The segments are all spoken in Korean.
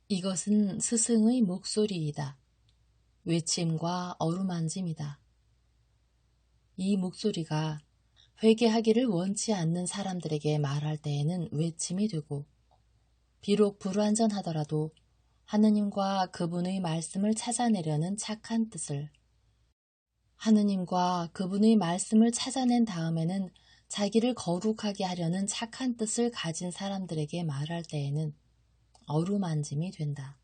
이것은 스승의 목소리이다. 외침과 어루만짐이다. 이 목소리가 회개하기를 원치 않는 사람들에게 말할 때에는 외침이 되고, 비록 불완전하더라도 하느님과 그분의 말씀을 찾아내려는 착한 뜻을, 하느님과 그분의 말씀을 찾아낸 다음에는 자기를 거룩하게 하려는 착한 뜻을 가진 사람들에게 말할 때에는 어루만짐이 된다.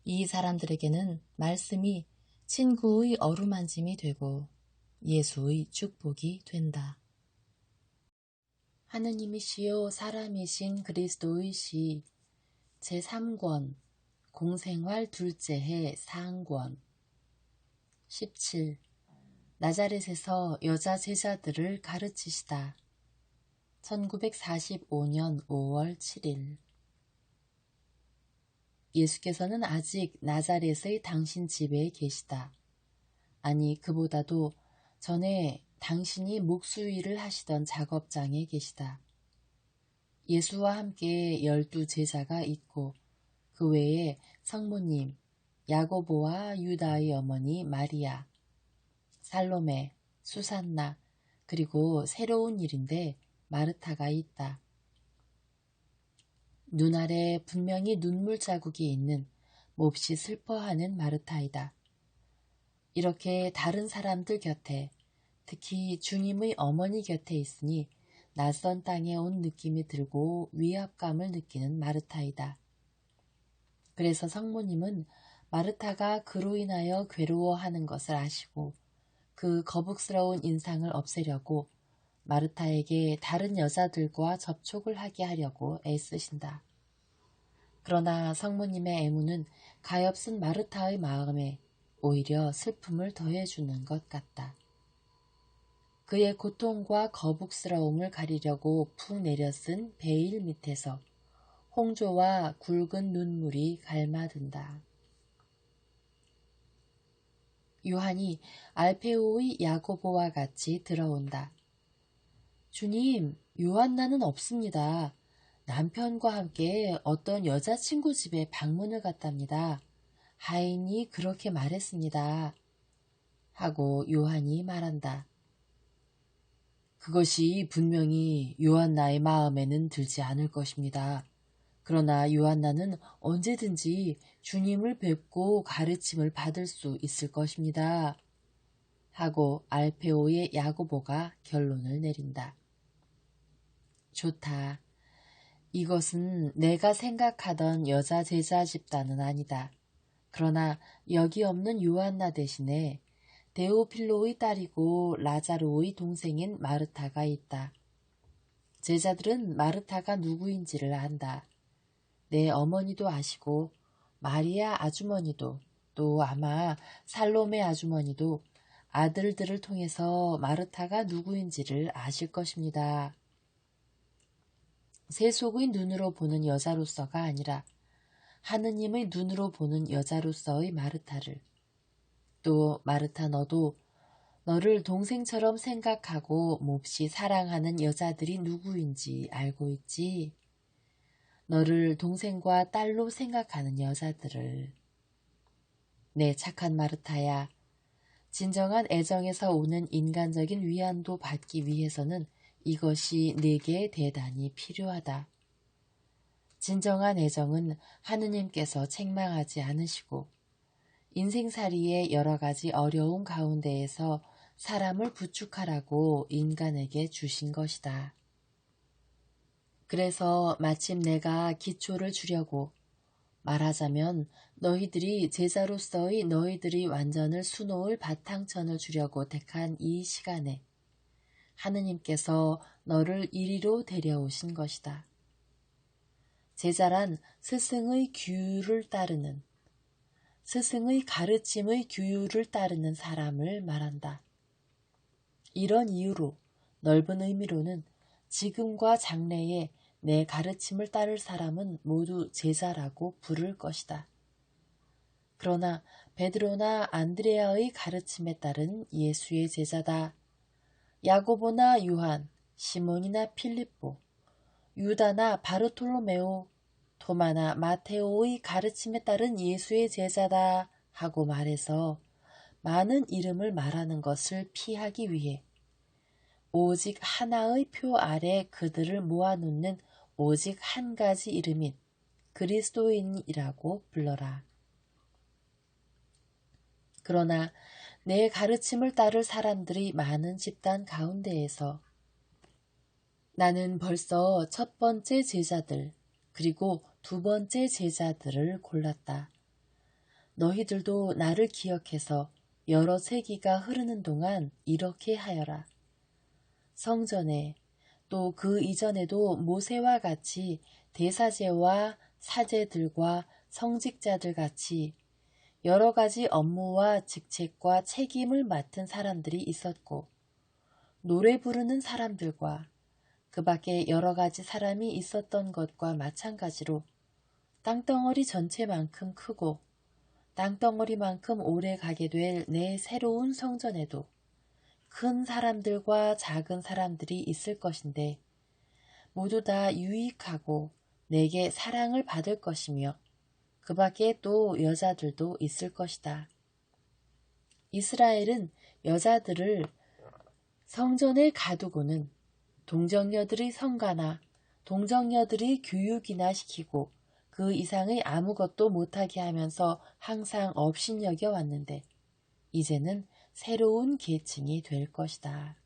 이 사람들에게는 말씀이 친구의 어루만짐이 되고 예수의 축복이 된다. 하느님이시요 사람이신 그리스도의 시 제3권 공생활 둘째 해 상권 17. 나자렛에서 여자 제자들을 가르치시다. 1945년 5월 7일. 예수께서는 아직 나자렛의 당신 집에 계시다. 아니, 그보다도 전에 당신이 목수일을 하시던 작업장에 계시다. 예수와 함께 12제자가 있고 그 외에 성모님, 야고보와 유다의 어머니 마리아, 살로메, 수산나, 그리고 새로운 일인데 마르타가 있다. 눈 아래 분명히 눈물 자국이 있는 몹시 슬퍼하는 마르타이다. 이렇게 다른 사람들 곁에, 특히 주님의 어머니 곁에 있으니 낯선 땅에 온 느낌이 들고 위압감을 느끼는 마르타이다. 그래서 성모님은 마르타가 그로 인하여 괴로워하는 것을 아시고 그 거북스러운 인상을 없애려고 마르타에게 다른 여자들과 접촉을 하게 하려고 애쓰신다. 그러나 성모님의 애무는 가엾은 마르타의 마음에 오히려 슬픔을 더해주는 것 같다. 그의 고통과 거북스러움을 가리려고 푹 내려쓴 베일 밑에서 홍조와 굵은 눈물이 갈마든다. 요한이 알페오의 야고보와 같이 들어온다. 주님, 요한나는 없습니다. 남편과 함께 어떤 여자친구 집에 방문을 갔답니다. 하인이 그렇게 말했습니다. 하고 요한이 말한다. 그것이 분명히 요한나의 마음에는 들지 않을 것입니다. 그러나 요한나는 언제든지 주님을 뵙고 가르침을 받을 수 있을 것입니다. 하고 알페오의 야고보가 결론을 내린다. 좋다. 이것은 내가 생각하던 여자 제자 집단은 아니다. 그러나 여기 없는 요한나 대신에 데오필로의 딸이고 라자로의 동생인 마르타가 있다. 제자들은 마르타가 누구인지를 안다. 내 어머니도 아시고 마리아 아주머니도 또 아마 살로메 아주머니도 아들들을 통해서 마르타가 누구인지를 아실 것입니다. 세속의 눈으로 보는 여자로서가 아니라 하느님의 눈으로 보는 여자로서의 마르타를, 또 마르타 너도 너를 동생처럼 생각하고 몹시 사랑하는 여자들이 누구인지 알고 있지? 너를 동생과 딸로 생각하는 여자들을. 내 착한 마르타야, 진정한 애정에서 오는 인간적인 위안도 받기 위해서는 이것이 내게 대단히 필요하다. 진정한 애정은 하느님께서 책망하지 않으시고 인생살이의 여러 가지 어려움 가운데에서 사람을 구축하라고 인간에게 주신 것이다. 그래서 마침 내가 기초를 주려고, 말하자면 너희들이 제자로서의 너희들이 완전을 수놓을 바탕천을 주려고 택한 이 시간에 하느님께서 너를 이리로 데려오신 것이다. 제자란 스승의 규율을 따르는, 스승의 가르침의 규율을 따르는 사람을 말한다. 이런 이유로 넓은 의미로는 지금과 장래에 내 가르침을 따를 사람은 모두 제자라고 부를 것이다. 그러나 베드로나 안드레아의 가르침에 따른 예수의 제자다. 야고보나 요한, 시몬이나 필립보, 유다나 바르톨로메오, 토마나 마테오의 가르침에 따른 예수의 제자다 하고 말해서 많은 이름을 말하는 것을 피하기 위해 오직 하나의 표 아래 그들을 모아놓는 오직 한 가지 이름인 그리스도인이라고 불러라. 그러나 내 가르침을 따를 사람들이 많은 집단 가운데에서 나는 벌써 첫 번째 제자들 그리고 두 번째 제자들을 골랐다. 너희들도 나를 기억해서 여러 세기가 흐르는 동안 이렇게 하여라. 성전에 또 그 이전에도 모세와 같이 대사제와 사제들과 성직자들 같이 여러 가지 업무와 직책과 책임을 맡은 사람들이 있었고 노래 부르는 사람들과 그 밖에 여러 가지 사람이 있었던 것과 마찬가지로 땅덩어리 전체만큼 크고 땅덩어리만큼 오래 가게 될 내 새로운 성전에도 큰 사람들과 작은 사람들이 있을 것인데 모두 다 유익하고 내게 사랑을 받을 것이며 그 밖에 또 여자들도 있을 것이다. 이스라엘은 여자들을 성전에 가두고는 동정녀들이 성가나 동정녀들이 교육이나 시키고 그 이상의 아무것도 못하게 하면서 항상 업신여겨 왔는데 이제는 새로운 계층이 될 것이다.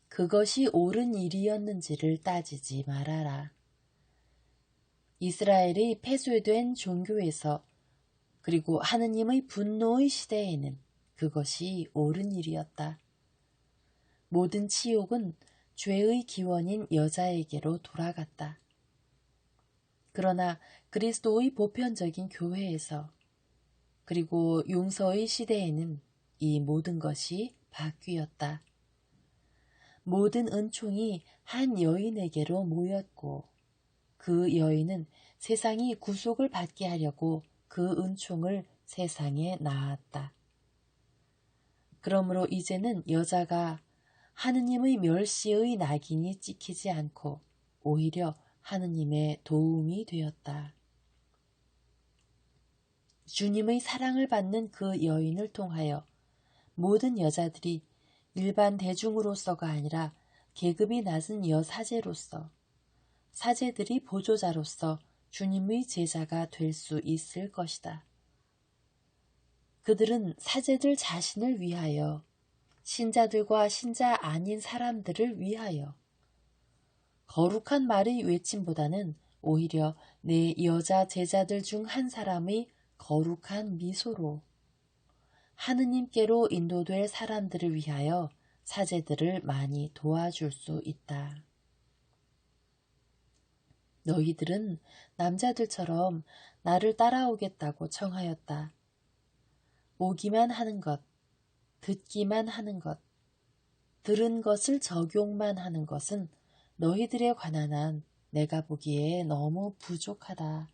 그것이 옳은 일이었는지를 따지지 말아라. 이스라엘이 폐쇄된 종교에서 그리고 하느님의 분노의 시대에는 그것이 옳은 일이었다. 모든 치욕은 죄의 기원인 여자에게로 돌아갔다. 그러나 그리스도의 보편적인 교회에서 그리고 용서의 시대에는 이 모든 것이 바뀌었다. 모든 은총이 한 여인에게로 모였고 그 여인은 세상이 구속을 받게 하려고 그 은총을 세상에 낳았다. 그러므로 이제는 여자가 하느님의 멸시의 낙인이 찍히지 않고 오히려 하느님의 도움이 되었다. 주님의 사랑을 받는 그 여인을 통하여 모든 여자들이 일반 대중으로서가 아니라 계급이 낮은 여사제로서 사제들이 보조자로서 주님의 제자가 될 수 있을 것이다. 그들은 사제들 자신을 위하여 신자들과 신자 아닌 사람들을 위하여 거룩한 말의 외침보다는 오히려 내 여자 제자들 중 한 사람의 거룩한 미소로 하느님께로 인도될 사람들을 위하여 사제들을 많이 도와줄 수 있다. 너희들은 남자들처럼 나를 따라오겠다고 청하였다. 오기만 하는 것, 듣기만 하는 것, 들은 것을 적용만 하는 것은 너희들에 관한 한 내가 보기에 너무 부족하다.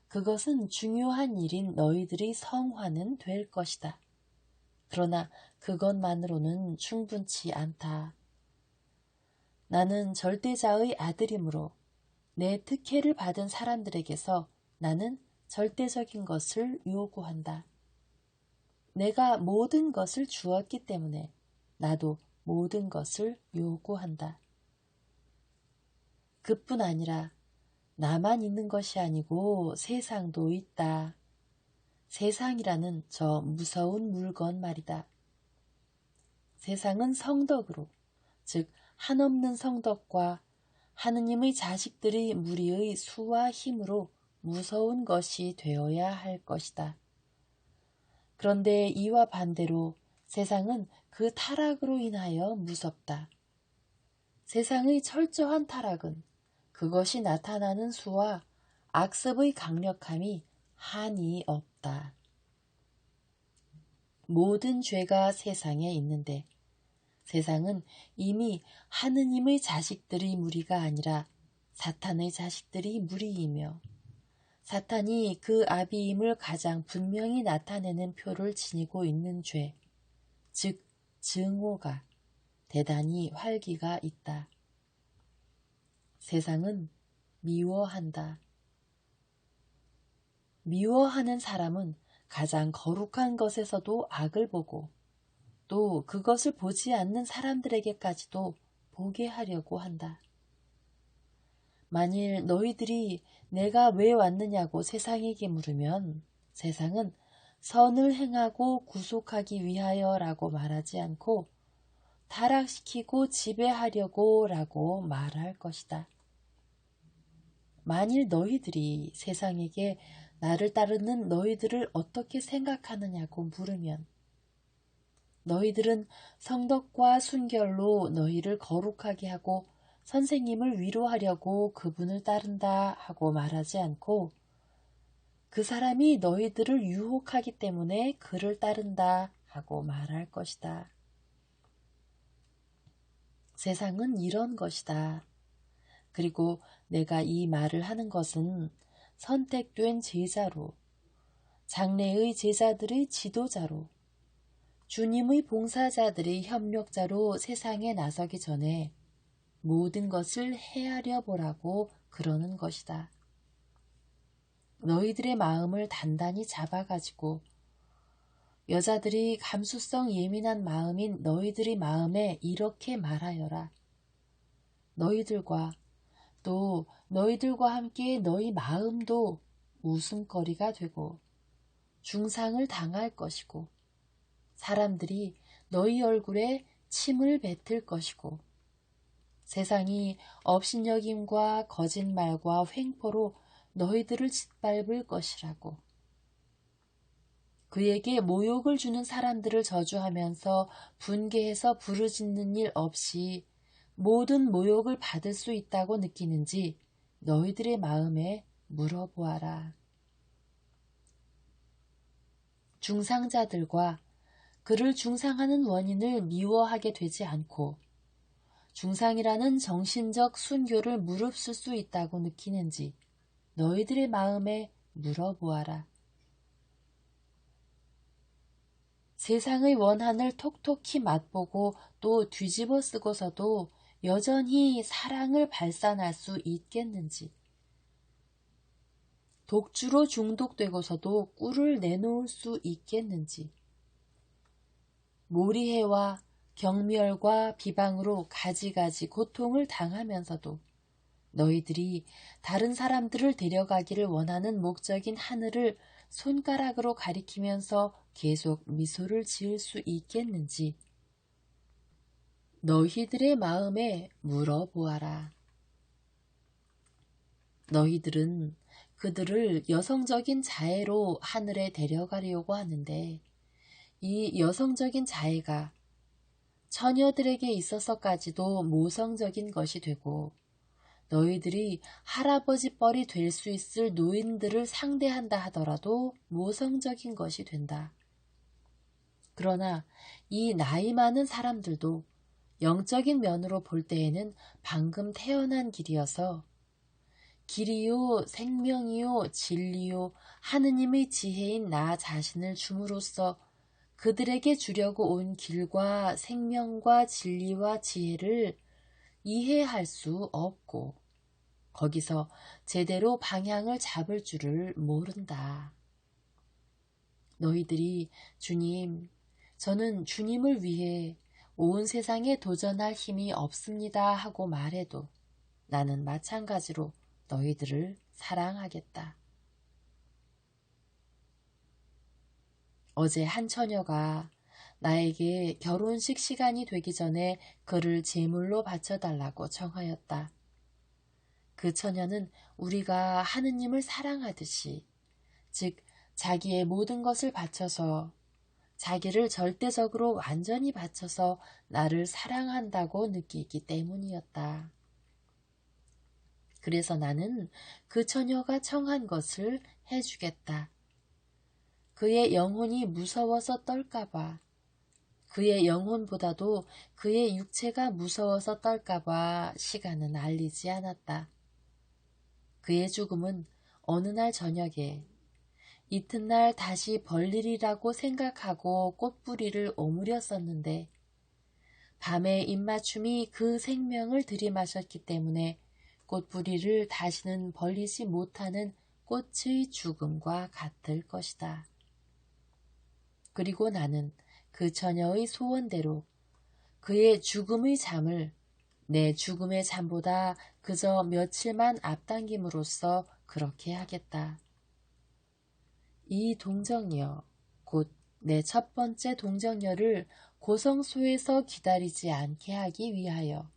그것은 중요한 일인 너희들의 성화는 될 것이다. 그러나 그것만으로는 충분치 않다. 나는 절대자의 아들이므로 내 특혜를 받은 사람들에게서 나는 절대적인 것을 요구한다. 내가 모든 것을 주었기 때문에 나도 모든 것을 요구한다. 그뿐 아니라 나만 있는 것이 아니고 세상도 있다. 세상이라는 저 무서운 물건 말이다. 세상은 성덕으로, 즉 한없는 성덕과 하느님의 자식들이 무리의 수와 힘으로 무서운 것이 되어야 할 것이다. 그런데 이와 반대로 세상은 그 타락으로 인하여 무섭다. 세상의 철저한 타락은 그것이 나타나는 수와 악습의 강력함이 한이 없다. 모든 죄가 세상에 있는데 세상은 이미 하느님의 자식들의 무리가 아니라 사탄의 자식들이 무리이며 사탄이 그 아비임을 가장 분명히 나타내는 표를 지니고 있는 죄, 즉 증오가 대단히 활기가 있다. 세상은 미워한다. 미워하는 사람은 가장 거룩한 것에서도 악을 보고 또 그것을 보지 않는 사람들에게까지도 보게 하려고 한다. 만일 너희들이 내가 왜 왔느냐고 세상에게 물으면 세상은 선을 행하고 구속하기 위하여라고 말하지 않고 타락시키고 지배하려고 라고 말할 것이다. 만일 너희들이 세상에게 나를 따르는 너희들을 어떻게 생각하느냐고 물으면 너희들은 성덕과 순결로 너희를 거룩하게 하고 선생님을 위로하려고 그분을 따른다 하고 말하지 않고 그 사람이 너희들을 유혹하기 때문에 그를 따른다 하고 말할 것이다. 세상은 이런 것이다. 그리고 내가 이 말을 하는 것은 선택된 제자로, 장래의 제자들의 지도자로, 주님의 봉사자들의 협력자로 세상에 나서기 전에 모든 것을 헤아려 보라고 그러는 것이다. 너희들의 마음을 단단히 잡아가지고 여자들이 감수성 예민한 마음인 너희들의 마음에 이렇게 말하여라. 너희들과 또 너희들과 함께 너희 마음도 웃음거리가 되고 중상을 당할 것이고 사람들이 너희 얼굴에 침을 뱉을 것이고 세상이 업신여김과 거짓말과 횡포로 너희들을 짓밟을 것이라고. 그에게 모욕을 주는 사람들을 저주하면서 분개해서 부르짖는 일 없이 모든 모욕을 받을 수 있다고 느끼는지 너희들의 마음에 물어보아라. 중상자들과 그를 중상하는 원인을 미워하게 되지 않고 중상이라는 정신적 순교를 무릅쓸 수 있다고 느끼는지 너희들의 마음에 물어보아라. 세상의 원한을 톡톡히 맛보고 또 뒤집어 쓰고서도 여전히 사랑을 발산할 수 있겠는지, 독주로 중독되고서도 꿀을 내놓을 수 있겠는지, 모리해와 경멸과 비방으로 가지가지 고통을 당하면서도 너희들이 다른 사람들을 데려가기를 원하는 목적인 하늘을 손가락으로 가리키면서 계속 미소를 지을 수 있겠는지 너희들의 마음에 물어보아라. 너희들은 그들을 여성적인 자애로 하늘에 데려가려고 하는데 이 여성적인 자애가 처녀들에게 있어서까지도 모성적인 것이 되고 너희들이 할아버지 뻘이 될 수 있을 노인들을 상대한다 하더라도 모성적인 것이 된다. 그러나 이 나이 많은 사람들도 영적인 면으로 볼 때에는 방금 태어난 길이어서 길이요 생명이요 진리요 하느님의 지혜인 나 자신을 줌으로써 그들에게 주려고 온 길과 생명과 진리와 지혜를 이해할 수 없고 거기서 제대로 방향을 잡을 줄을 모른다. 너희들이 주님, 저는 주님을 위해 온 세상에 도전할 힘이 없습니다 하고 말해도 나는 마찬가지로 너희들을 사랑하겠다. 어제 한 처녀가 나에게 결혼식 시간이 되기 전에 그를 제물로 바쳐달라고 청하였다. 그 처녀는 우리가 하느님을 사랑하듯이, 즉 자기의 모든 것을 바쳐서 자기를 절대적으로 완전히 바쳐서 나를 사랑한다고 느끼기 때문이었다. 그래서 나는 그 처녀가 청한 것을 해주겠다. 그의 영혼이 무서워서 떨까봐, 그의 영혼보다도 그의 육체가 무서워서 떨까봐 시간은 알리지 않았다. 그의 죽음은 어느 날 저녁에 이튿날 다시 벌일이라고 생각하고 꽃뿌리를 오므렸었는데 밤의 입맞춤이 그 생명을 들이마셨기 때문에 꽃뿌리를 다시는 벌리지 못하는 꽃의 죽음과 같을 것이다. 그리고 나는 그 처녀의 소원대로 그의 죽음의 잠을 내 죽음의 잠보다 그저 며칠만 앞당김으로써 그렇게 하겠다. 이 동정녀, 곧 내 첫 번째 동정녀를 고성소에서 기다리지 않게 하기 위하여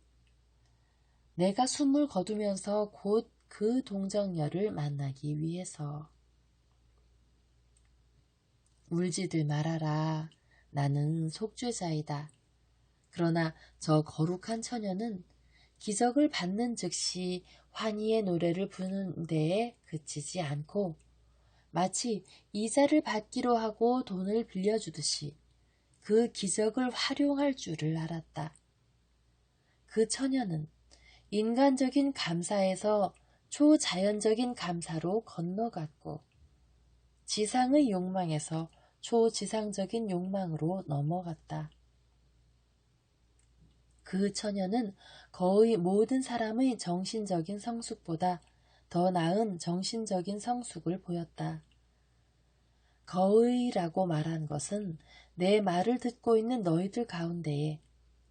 내가 숨을 거두면서 곧 그 동정녀를 만나기 위해서. 울지들 말아라. 나는 속죄자이다. 그러나 저 거룩한 처녀는 기적을 받는 즉시 환희의 노래를 부르는 데에 그치지 않고 마치 이자를 받기로 하고 돈을 빌려주듯이 그 기적을 활용할 줄을 알았다. 그 처녀는 인간적인 감사에서 초자연적인 감사로 건너갔고 지상의 욕망에서 초지상적인 욕망으로 넘어갔다. 그 처녀는 거의 모든 사람의 정신적인 성숙보다 더 나은 정신적인 성숙을 보였다. 거의라고 말한 것은 내 말을 듣고 있는 너희들 가운데에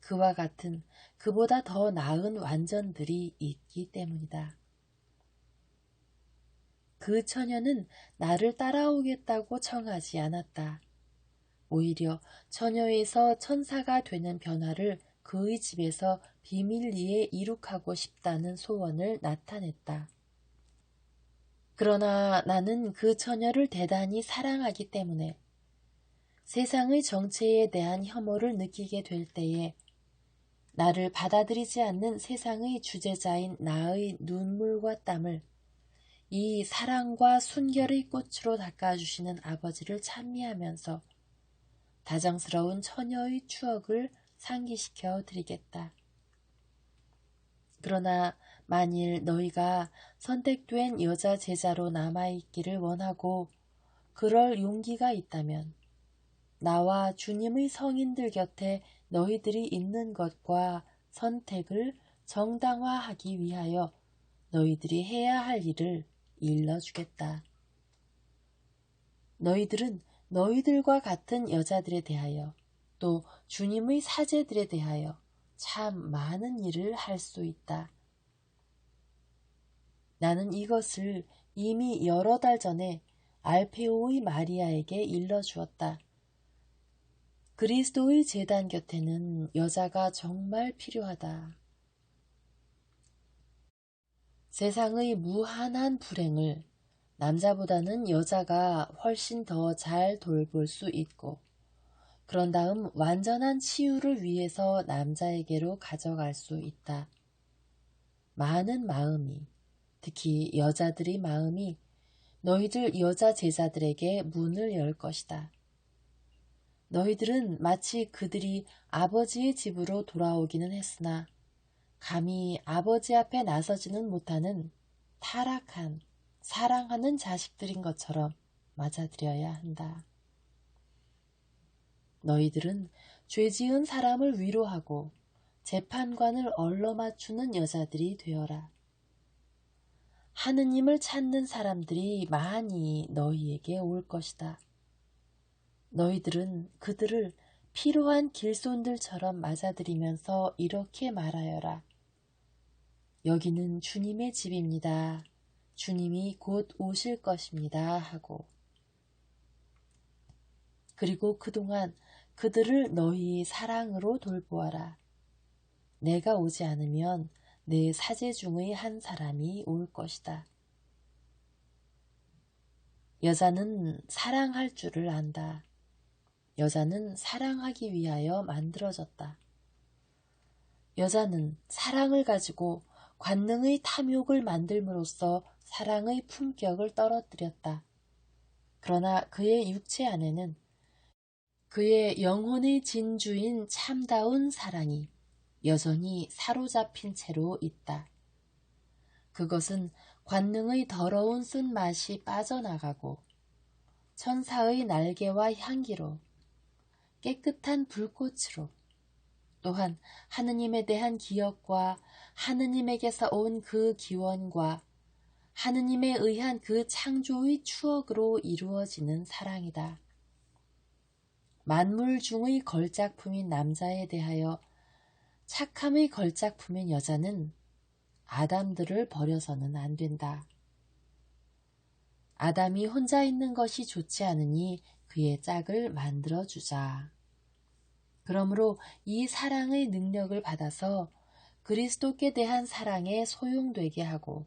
그와 같은 그보다 더 나은 완전들이 있기 때문이다. 그 처녀는 나를 따라오겠다고 청하지 않았다. 오히려 처녀에서 천사가 되는 변화를 그의 집에서 비밀리에 이룩하고 싶다는 소원을 나타냈다. 그러나 나는 그 처녀를 대단히 사랑하기 때문에 세상의 정체에 대한 혐오를 느끼게 될 때에 나를 받아들이지 않는 세상의 주제자인 나의 눈물과 땀을 이 사랑과 순결의 꽃으로 닦아주시는 아버지를 찬미하면서 다정스러운 처녀의 추억을 상기시켜 드리겠다. 그러나 만일 너희가 선택된 여자 제자로 남아있기를 원하고 그럴 용기가 있다면 나와 주님의 성인들 곁에 너희들이 있는 것과 선택을 정당화하기 위하여 너희들이 해야 할 일을 일러주겠다. 너희들은 너희들과 같은 여자들에 대하여 또 주님의 사제들에 대하여 참 많은 일을 할 수 있다. 나는 이것을 이미 여러 달 전에 알페오의 마리아에게 일러주었다. 그리스도의 제단 곁에는 여자가 정말 필요하다. 세상의 무한한 불행을 남자보다는 여자가 훨씬 더 잘 돌볼 수 있고 그런 다음 완전한 치유를 위해서 남자에게로 가져갈 수 있다. 많은 마음이, 특히 여자들의 마음이 너희들 여자 제자들에게 문을 열 것이다. 너희들은 마치 그들이 아버지의 집으로 돌아오기는 했으나 감히 아버지 앞에 나서지는 못하는 타락한, 사랑하는 자식들인 것처럼 맞아들여야 한다. 너희들은 죄지은 사람을 위로하고 재판관을 얼러맞추는 여자들이 되어라. 하느님을 찾는 사람들이 많이 너희에게 올 것이다. 너희들은 그들을 필요한 길손들처럼 맞아들이면서 이렇게 말하여라. 여기는 주님의 집입니다. 주님이 곧 오실 것입니다. 하고 그리고 그동안 그들을 너희 사랑으로 돌보아라. 내가 오지 않으면 내 사제 중의 한 사람이 올 것이다. 여자는 사랑할 줄을 안다. 여자는 사랑하기 위하여 만들어졌다. 여자는 사랑을 가지고 관능의 탐욕을 만들므로써 사랑의 품격을 떨어뜨렸다. 그러나 그의 육체 안에는 그의 영혼의 진주인 참다운 사랑이 여전히 사로잡힌 채로 있다. 그것은 관능의 더러운 쓴맛이 빠져나가고 천사의 날개와 향기로 깨끗한 불꽃으로 또한 하느님에 대한 기억과 하느님에게서 온 그 기원과 하느님에 의한 그 창조의 추억으로 이루어지는 사랑이다. 만물 중의 걸작품인 남자에 대하여 착함의 걸작품인 여자는 아담들을 버려서는 안 된다. 아담이 혼자 있는 것이 좋지 않으니 그의 짝을 만들어주자. 그러므로 이 사랑의 능력을 받아서 그리스도께 대한 사랑에 소용되게 하고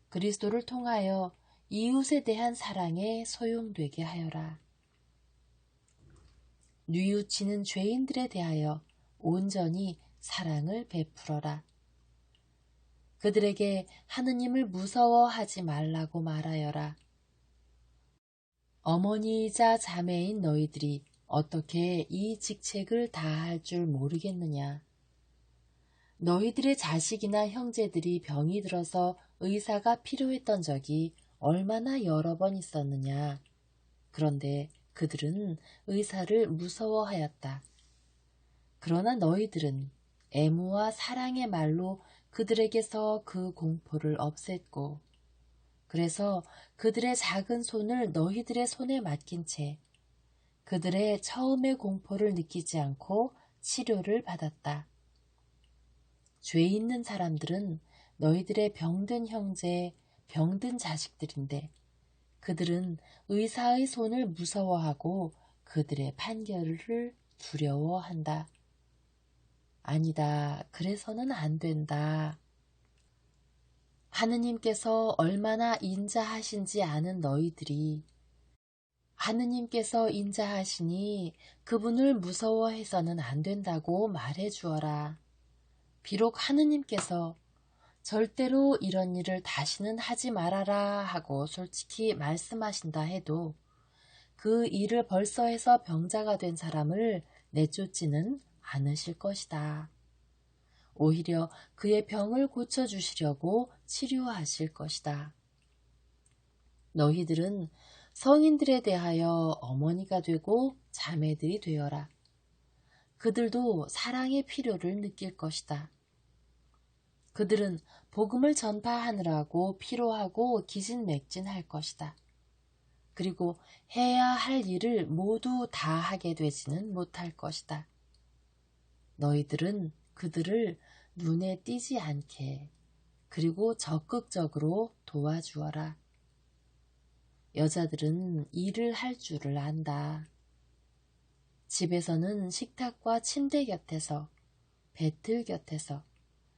그리스도를 통하여 이웃에 대한 사랑에 소용되게 하여라. 뉘우치는 죄인들에 대하여 온전히 사랑을 베풀어라. 그들에게 하느님을 무서워하지 말라고 말하여라. 어머니이자 자매인 너희들이 어떻게 이 직책을 다할 줄 모르겠느냐. 너희들의 자식이나 형제들이 병이 들어서 의사가 필요했던 적이 얼마나 여러 번 있었느냐. 그런데 그들은 의사를 무서워하였다. 그러나 너희들은 애무와 사랑의 말로 그들에게서 그 공포를 없앴고 그래서 그들의 작은 손을 너희들의 손에 맡긴 채 그들의 처음의 공포를 느끼지 않고 치료를 받았다. 죄 있는 사람들은 너희들의 병든 형제, 병든 자식들인데 그들은 의사의 손을 무서워하고 그들의 판결을 두려워한다. 아니다. 그래서는 안 된다. 하느님께서 얼마나 인자하신지 아는 너희들이 하느님께서 인자하시니 그분을 무서워해서는 안 된다고 말해 주어라. 비록 하느님께서 절대로 이런 일을 다시는 하지 말아라 하고 솔직히 말씀하신다 해도 그 일을 벌써 해서 병자가 된 사람을 내쫓지는 않으실 것이다. 오히려 그의 병을 고쳐주시려고 치료하실 것이다. 너희들은 성인들에 대하여 어머니가 되고 자매들이 되어라. 그들도 사랑의 필요를 느낄 것이다. 그들은 복음을 전파하느라고 피로하고 기진맥진할 것이다. 그리고 해야 할 일을 모두 다 하게 되지는 못할 것이다. 너희들은 그들을 눈에 띄지 않게 그리고 적극적으로 도와주어라. 여자들은 일을 할 줄을 안다. 집에서는 식탁과 침대 곁에서, 배틀 곁에서,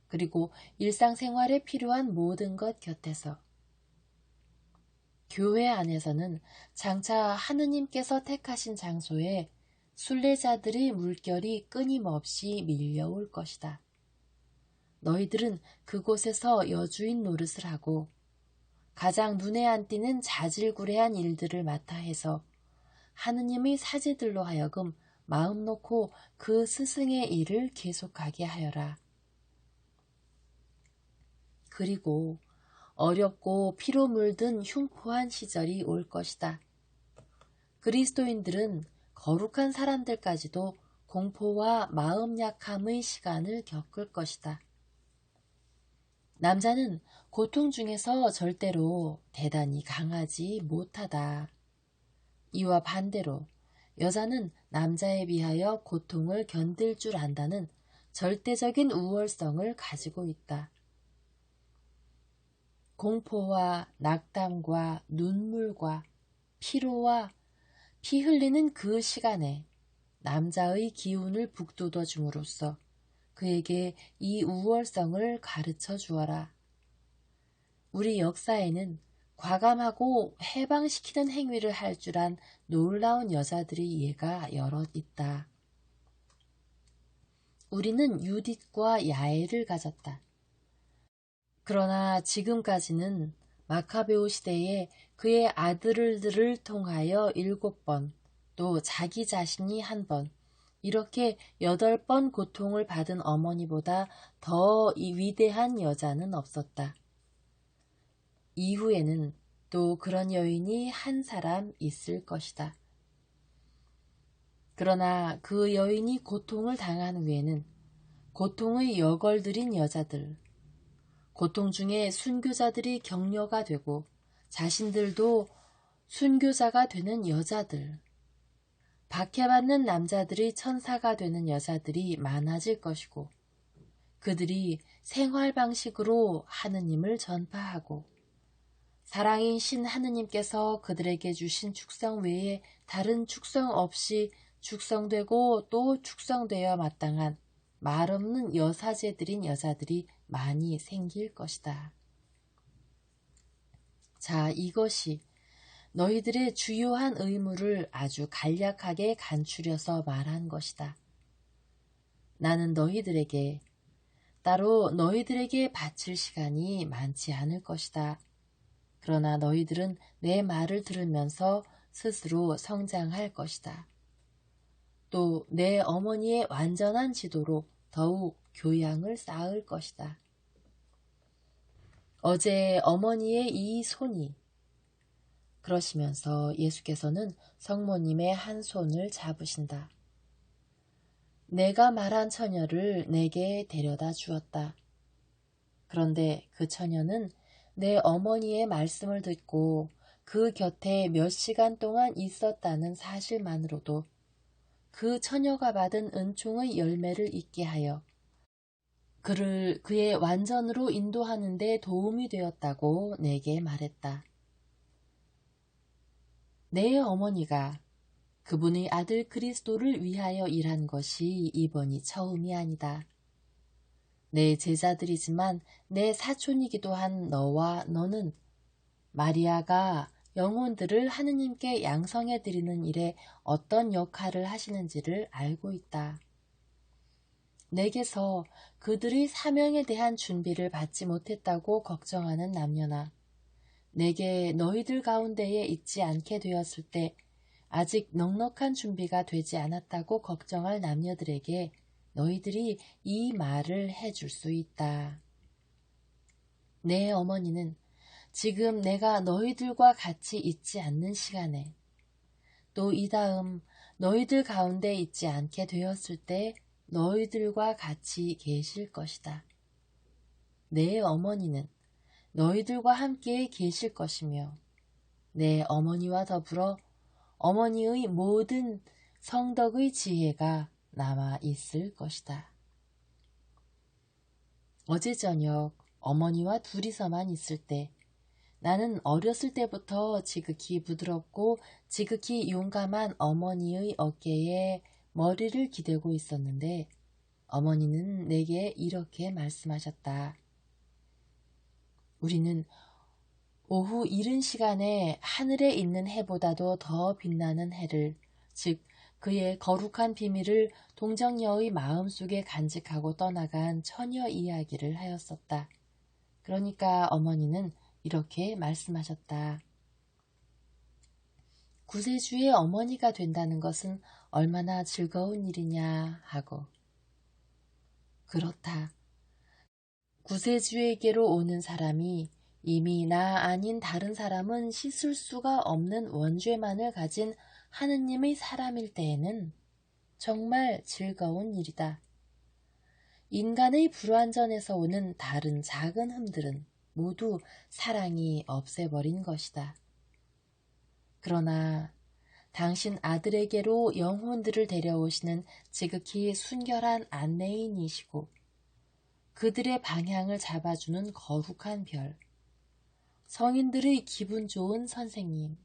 그리고 일상생활에 필요한 모든 것 곁에서, 교회 안에서는 장차 하느님께서 택하신 장소에 순례자들의 물결이 끊임없이 밀려올 것이다. 너희들은 그곳에서 여주인 노릇을 하고 가장 눈에 안 띄는 자질구레한 일들을 맡아 해서 하느님의 사제들로 하여금 마음 놓고 그 스승의 일을 계속하게 하여라. 그리고 어렵고 피로 물든 흉포한 시절이 올 것이다. 그리스도인들은 거룩한 사람들까지도 공포와 마음 약함의 시간을 겪을 것이다. 남자는 고통 중에서 절대로 대단히 강하지 못하다. 이와 반대로 여자는 남자에 비하여 고통을 견딜 줄 안다는 절대적인 우월성을 가지고 있다. 공포와 낙담과 눈물과 피로와 피 흘리는 그 시간에 남자의 기운을 북돋워 줌으로써 그에게 이 우월성을 가르쳐 주어라. 우리 역사에는 과감하고 해방시키는 행위를 할 줄 안 놀라운 여자들의 예가 여럿 있다. 우리는 유딧과 야엘을 가졌다. 그러나 지금까지는 마카베오 시대에 그의 아들들을 통하여 7번, 또 자기 자신이 1번, 이렇게 8번 고통을 받은 어머니보다 더 위대한 여자는 없었다. 이후에는 또 그런 여인이 한 사람 있을 것이다. 그러나 그 여인이 고통을 당한 후에는 고통의 여걸들인 여자들, 고통 중에 순교자들이 격려가 되고 자신들도 순교자가 되는 여자들, 박해받는 남자들이 천사가 되는 여자들이 많아질 것이고 그들이 생활 방식으로 하느님을 전파하고 사랑인 신 하느님께서 그들에게 주신 축성 외에 다른 축성 없이 축성되고 또 축성되어 마땅한 말없는 여사제들인 여자들이 많이 생길 것이다. 자, 이것이 너희들의 주요한 의무를 아주 간략하게 간추려서 말한 것이다. 나는 너희들에게 따로 너희들에게 바칠 시간이 많지 않을 것이다. 그러나 너희들은 내 말을 들으면서 스스로 성장할 것이다. 또 내 어머니의 완전한 지도로 더욱 교양을 쌓을 것이다. 어제 어머니의 이 손이 그러시면서 예수께서는 성모님의 한 손을 잡으신다. 내가 말한 처녀를 내게 데려다 주었다. 그런데 그 처녀는 내 어머니의 말씀을 듣고 그 곁에 몇 시간 동안 있었다는 사실만으로도 그 처녀가 받은 은총의 열매를 잊게 하여 그를 그의 완전으로 인도하는 데 도움이 되었다고 내게 말했다. 내 어머니가 그분의 아들 그리스도를 위하여 일한 것이 이번이 처음이 아니다. 내 제자들이지만 내 사촌이기도 한 너와 너는 마리아가 영혼들을 하느님께 양성해 드리는 일에 어떤 역할을 하시는지를 알고 있다. 내게서 그들의 사명에 대한 준비를 받지 못했다고 걱정하는 남녀나 내게 너희들 가운데에 있지 않게 되었을 때 아직 넉넉한 준비가 되지 않았다고 걱정할 남녀들에게 너희들이 이 말을 해줄 수 있다. 내 어머니는 지금 내가 너희들과 같이 있지 않는 시간에 또 이 다음 너희들 가운데 있지 않게 되었을 때 너희들과 같이 계실 것이다. 내 어머니는 너희들과 함께 계실 것이며 내 어머니와 더불어 어머니의 모든 성덕의 지혜가 남아 있을 것이다. 어제 저녁 어머니와 둘이서만 있을 때 나는 어렸을 때부터 지극히 부드럽고 지극히 용감한 어머니의 어깨에 머리를 기대고 있었는데 어머니는 내게 이렇게 말씀하셨다. 우리는 오후 이른 시간에 하늘에 있는 해보다도 더 빛나는 해를, 즉 그의 거룩한 비밀을 동정녀의 마음속에 간직하고 떠나간 처녀 이야기를 하였었다. 그러니까 어머니는 이렇게 말씀하셨다. 구세주의 어머니가 된다는 것은 얼마나 즐거운 일이냐 하고. 그렇다. 구세주에게로 오는 사람이 이미 나 아닌 다른 사람은 씻을 수가 없는 원죄만을 가진 하느님의 사람일 때에는 정말 즐거운 일이다. 인간의 불완전에서 오는 다른 작은 흠들은 모두 사랑이 없애버린 것이다. 그러나 당신 아들에게로 영혼들을 데려오시는 지극히 순결한 안내인이시고 그들의 방향을 잡아주는 거룩한 별, 성인들의 기분 좋은 선생님,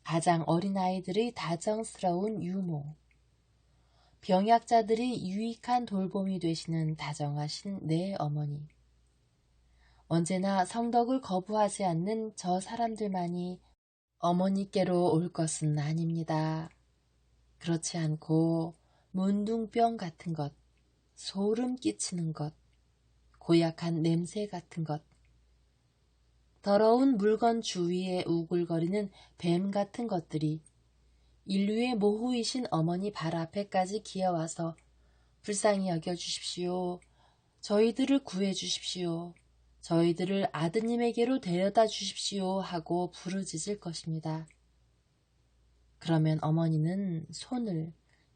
가장 어린아이들의 다정스러운 유모, 병약자들이 유익한 돌봄이 되시는 다정하신 내 어머니, 언제나 성덕을 거부하지 않는 저 사람들만이 어머니께로 올 것은 아닙니다. 그렇지 않고 문둥병 같은 것, 소름 끼치는 것, 고약한 냄새 같은 것, 더러운 물건 주위에 우글거리는 뱀 같은 것들이 인류의 모후이신 어머니 발 앞에까지 기어와서 불쌍히 여겨주십시오. 저희들을 구해주십시오. 저희들을 아드님에게로 데려다 주십시오 하고 부르짖을 것입니다. 그러면 어머니는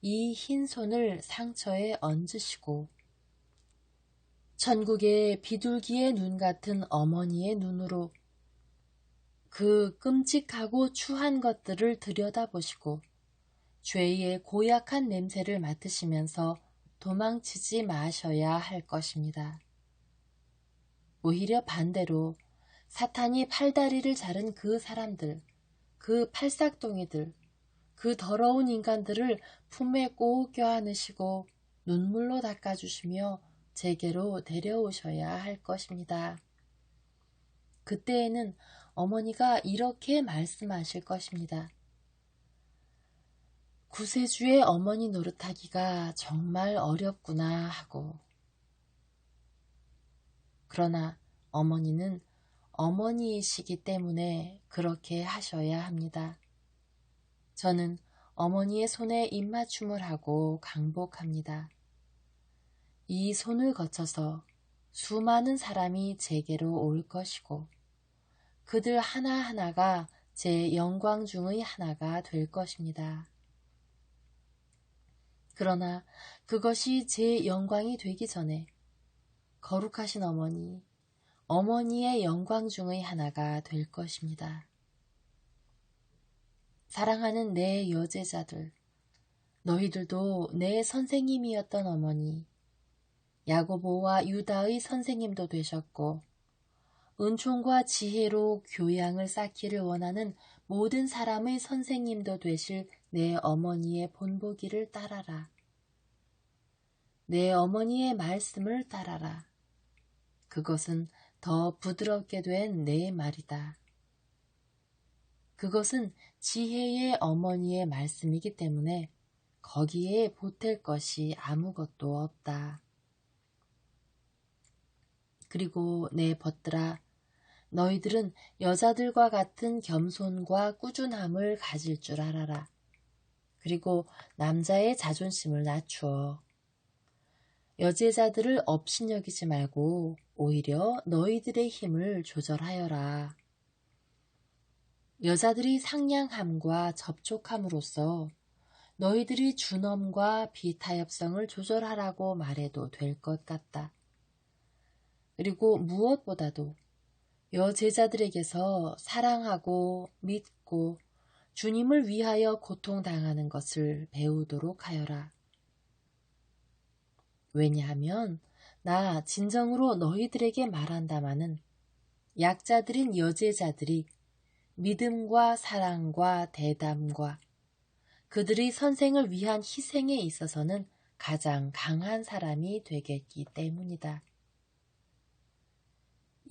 이 흰 손을 상처에 얹으시고 천국의 비둘기의 눈 같은 어머니의 눈으로 그 끔찍하고 추한 것들을 들여다보시고 죄의 고약한 냄새를 맡으시면서 도망치지 마셔야 할 것입니다. 오히려 반대로 사탄이 팔다리를 자른 그 사람들, 그 팔싹동이들, 그 더러운 인간들을 품에 꼭 껴안으시고 눈물로 닦아주시며 제게로 데려오셔야 할 것입니다. 그때에는 어머니가 이렇게 말씀하실 것입니다. 구세주의 어머니 노릇하기가 정말 어렵구나 하고. 그러나 어머니는 어머니이시기 때문에 그렇게 하셔야 합니다. 저는 어머니의 손에 입맞춤을 하고 강복합니다. 이 손을 거쳐서 수많은 사람이 제게로 올 것이고 그들 하나하나가 제 영광 중의 하나가 될 것입니다. 그러나 그것이 제 영광이 되기 전에 거룩하신 어머니, 어머니의 영광 중의 하나가 될 것입니다. 사랑하는 내 여제자들, 너희들도 내 선생님이었던 어머니, 야고보와 유다의 선생님도 되셨고 은총과 지혜로 교양을 쌓기를 원하는 모든 사람의 선생님도 되실 내 어머니의 본보기를 따라라. 내 어머니의 말씀을 따라라. 그것은 더 부드럽게 된 내 말이다. 그것은 지혜의 어머니의 말씀이기 때문에 거기에 보탤 것이 아무것도 없다. 그리고 내 벗들아, 너희들은 여자들과 같은 겸손과 꾸준함을 가질 줄 알아라. 그리고 남자의 자존심을 낮추어. 여제자들을 업신여기지 말고 오히려 너희들의 힘을 조절하여라. 여자들이 상냥함과 접촉함으로써 너희들이 준엄과 비타협성을 조절하라고 말해도 될 것 같다. 그리고 무엇보다도 여제자들에게서 사랑하고 믿고 주님을 위하여 고통당하는 것을 배우도록 하여라. 왜냐하면 나 진정으로 너희들에게 말한다마는 약자들인 여제자들이 믿음과 사랑과 대담과 그들의 선생을 위한 희생에 있어서는 가장 강한 사람이 되겠기 때문이다.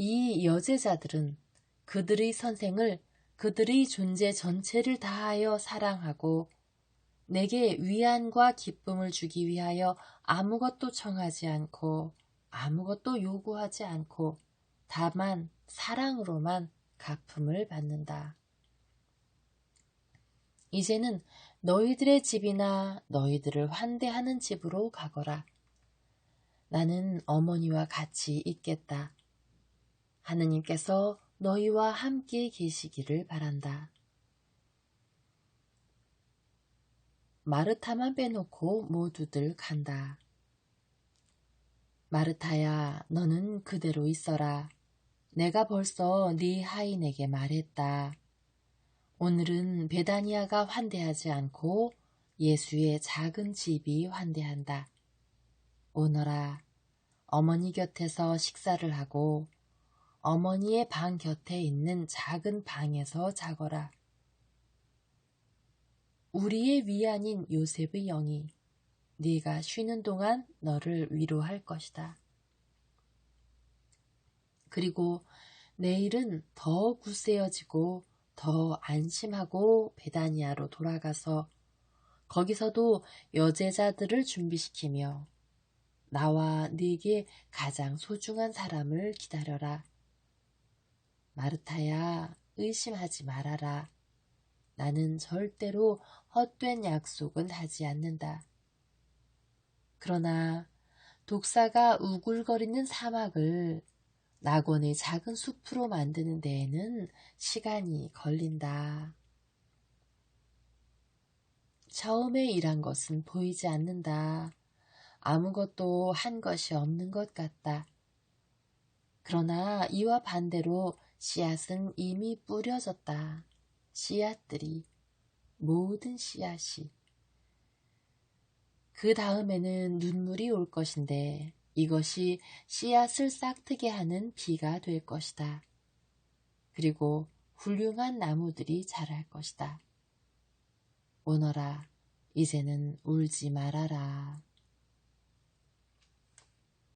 이 여제자들은 그들의 선생을 그들의 존재 전체를 다하여 사랑하고 내게 위안과 기쁨을 주기 위하여 아무것도 청하지 않고 아무것도 요구하지 않고 다만 사랑으로만 갚음을 받는다. 이제는 너희들의 집이나 너희들을 환대하는 집으로 가거라. 나는 어머니와 같이 있겠다. 하느님께서 너희와 함께 계시기를 바란다. 마르타만 빼놓고 모두들 간다. 마르타야, 너는 그대로 있어라. 내가 벌써 네 하인에게 말했다. 오늘은 베다니아가 환대하지 않고 예수의 작은 집이 환대한다. 오너라, 어머니 곁에서 식사를 하고 어머니의 방 곁에 있는 작은 방에서 자거라. 우리의 위안인 요셉의 영이 네가 쉬는 동안 너를 위로할 것이다. 그리고 내일은 더 굳세어지고 더 안심하고 베다니아로 돌아가서 거기서도 여제자들을 준비시키며 나와 네게 가장 소중한 사람을 기다려라. 마르타야, 의심하지 말아라. 나는 절대로 헛된 약속은 하지 않는다. 그러나 독사가 우글거리는 사막을 낙원의 작은 숲으로 만드는 데에는 시간이 걸린다. 처음에 일한 것은 보이지 않는다. 아무것도 한 것이 없는 것 같다. 그러나 이와 반대로 씨앗은 이미 뿌려졌다. 씨앗들이, 모든 씨앗이. 그 다음에는 눈물이 올 것인데 이것이 씨앗을 싹트게 하는 비가 될 것이다. 그리고 훌륭한 나무들이 자랄 것이다. 오너라, 이제는 울지 말아라.